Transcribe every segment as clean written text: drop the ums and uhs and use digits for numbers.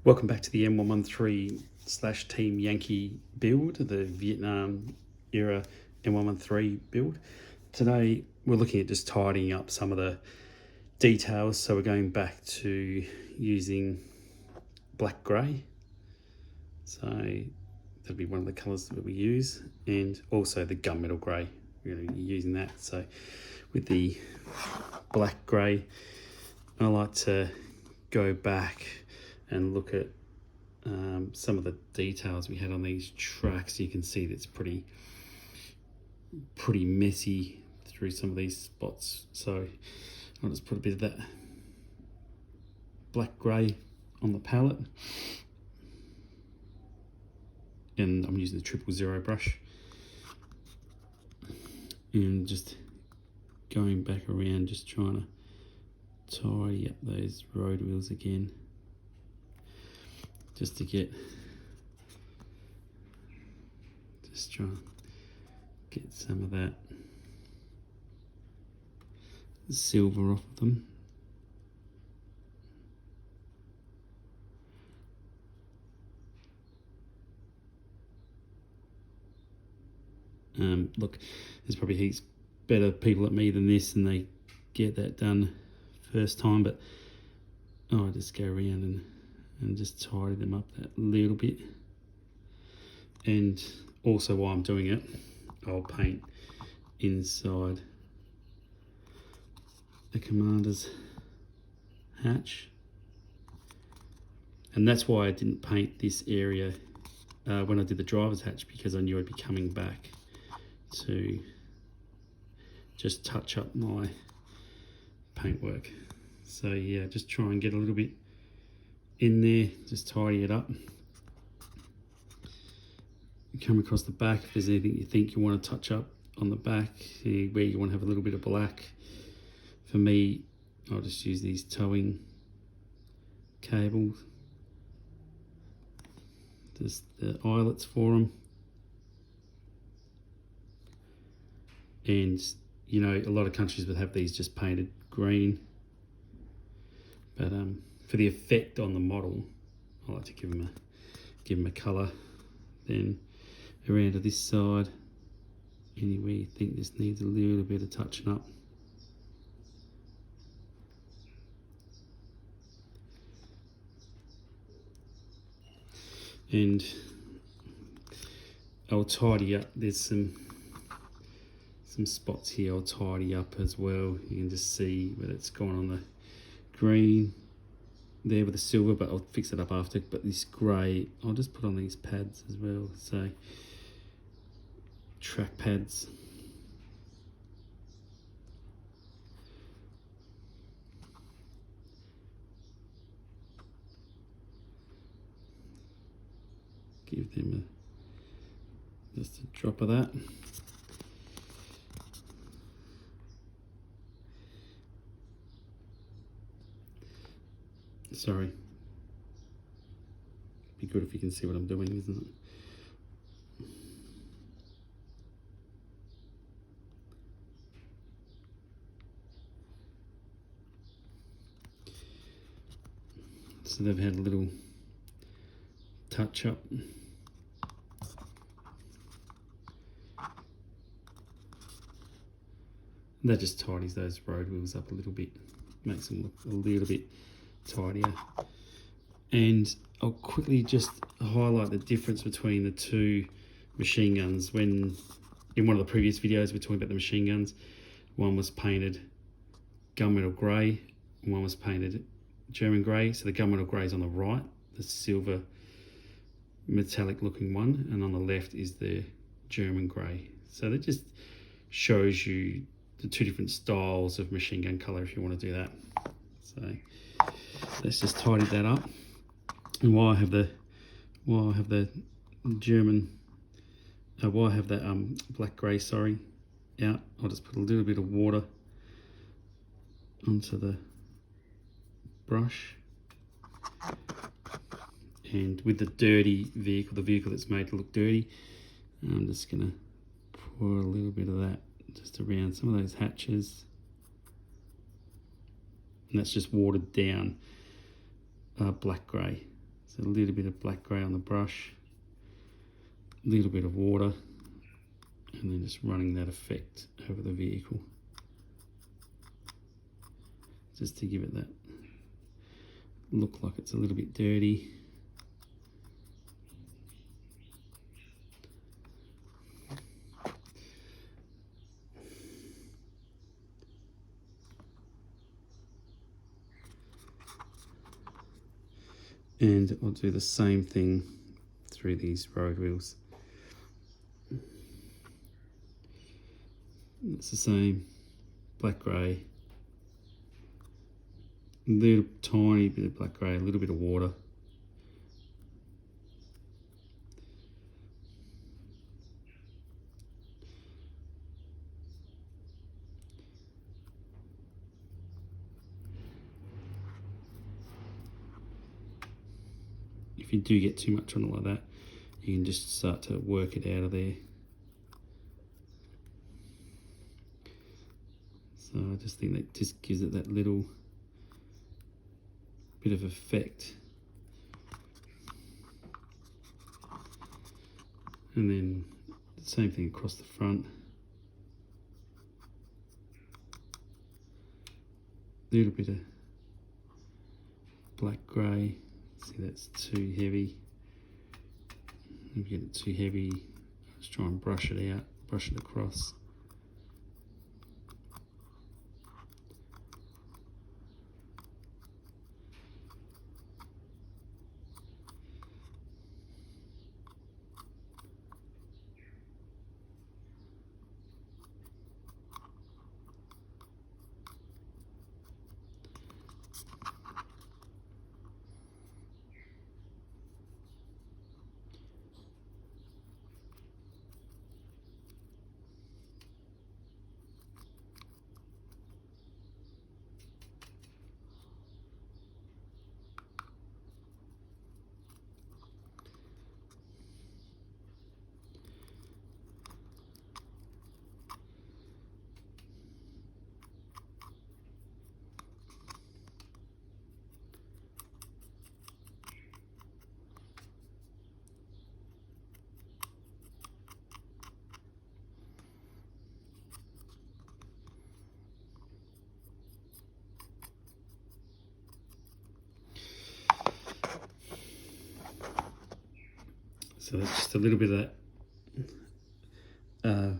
Welcome back to the M113/Team Yankee build, the Vietnam era M113 build. Today we're looking at just tidying up some of the details, so we're going back to using black grey. So that'll be one of the colours that we use, and also the gunmetal grey. We're going to be using that. So with the black grey, I like to go back and look at some of the details we had on these tracks. You can see that's pretty messy through some of these spots. So I'll just put a bit of that black grey on the palette, and I'm using the 000 brush, and just going back around, just trying to tidy up those road wheels again, just to try and get some of that silver off of them. Look, there's probably heaps better people at me than this, and they get that done first time, but I just go around and just tidy them up that little bit. And also, while I'm doing it, I'll paint inside the commander's hatch, and that's why I didn't paint this area when I did the driver's hatch, because I knew I'd be coming back to just touch up my paintwork. So yeah, just try and get a little bit in there, just tidy it up. Come across the back, if there's anything you think you want to touch up on the back, where you want to have a little bit of black. For me, I'll just use these towing cables, just the eyelets for them. And you know, a lot of countries would have these just painted green, but for the effect on the model, I like to give them a colour. Then around to this side, anywhere you think this needs a little bit of touching up. And I'll tidy up, there's some spots here I'll tidy up as well. You can just see where it's gone on the green there with the silver, but I'll fix it up after. But this grey, I'll just put on these pads as well, so track pads. Give them just a drop of that. Sorry. Be good if you can see what I'm doing, isn't it? So they've had a little touch up. That just tidies those road wheels up a little bit, makes them look a little bit tidier. And I'll quickly just highlight the difference between the two machine guns. When in one of the previous videos we talked about the machine guns, one was painted gunmetal grey, and one was painted German grey. So the gunmetal grey is on the right, the silver metallic looking one, and on the left is the German grey. So that just shows you the two different styles of machine gun colour if you want to do that. So let's just tidy that up. And while I have the black grey, sorry, out, I'll just put a little bit of water onto the brush. And with the dirty vehicle, the vehicle that's made to look dirty, I'm just gonna pour a little bit of that just around some of those hatches. And that's just watered down black grey. So a little bit of black grey on the brush, a little bit of water, and then just running that effect over the vehicle, just to give it that look like it's a little bit dirty. And I'll do the same thing through these road wheels. It's the same, black grey, a little tiny bit of black grey, a little bit of water. If you do get too much on it like that, you can just start to work it out of there. So I just think that just gives it that little bit of effect. And then the same thing across the front. A little bit of black grey. See, that's too heavy. If you get it too heavy, just try and brush it out, brush it across. So that's just a little bit of that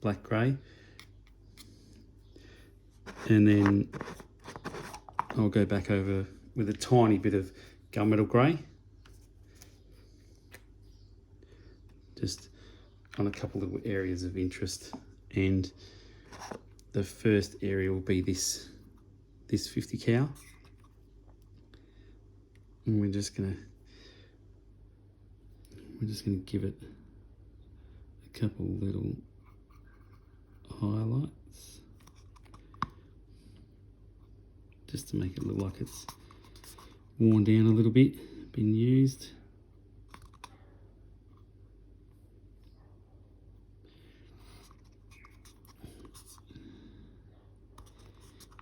black grey. And then I'll go back over with a tiny bit of gunmetal grey. Just on a couple of areas of interest. And the first area will be this 50 cal. And we're just gonna give it a couple little highlights, just to make it look like it's worn down a little bit, been used.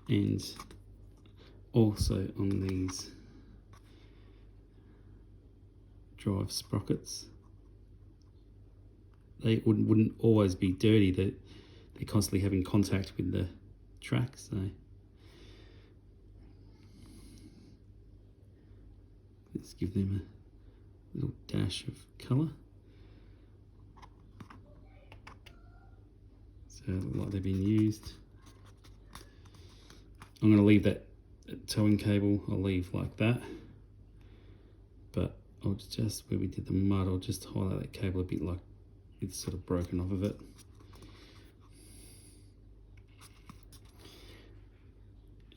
And also on these drive sprockets, they wouldn't always be dirty. They're constantly having contact with the track, so let's give them a little dash of colour, so it looks like they've been used. I'm going to leave that towing cable, I'll leave like that, but I'll just, where we did the mud, I'll just highlight that cable a bit like it's sort of broken off of it.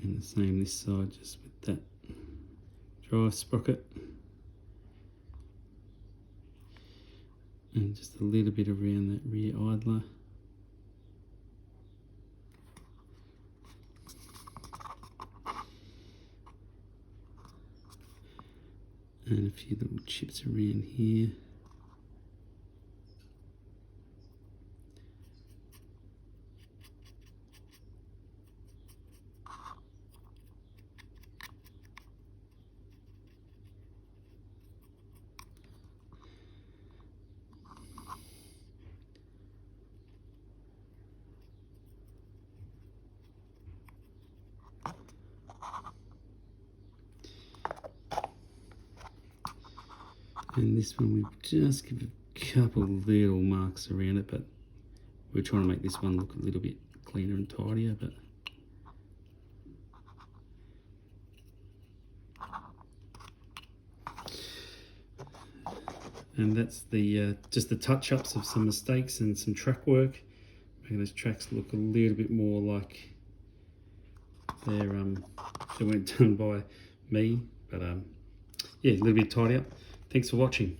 And the same this side, just with that drive sprocket. And just a little bit around that rear idler. And a few little chips around here. And this one we just give a couple little marks around it, but we're trying to make this one look a little bit cleaner and tidier. But and that's the just the touch-ups of some mistakes and some track work, making those tracks look a little bit more like they weren't done by me. But yeah, a little bit tidy up. Thanks for watching.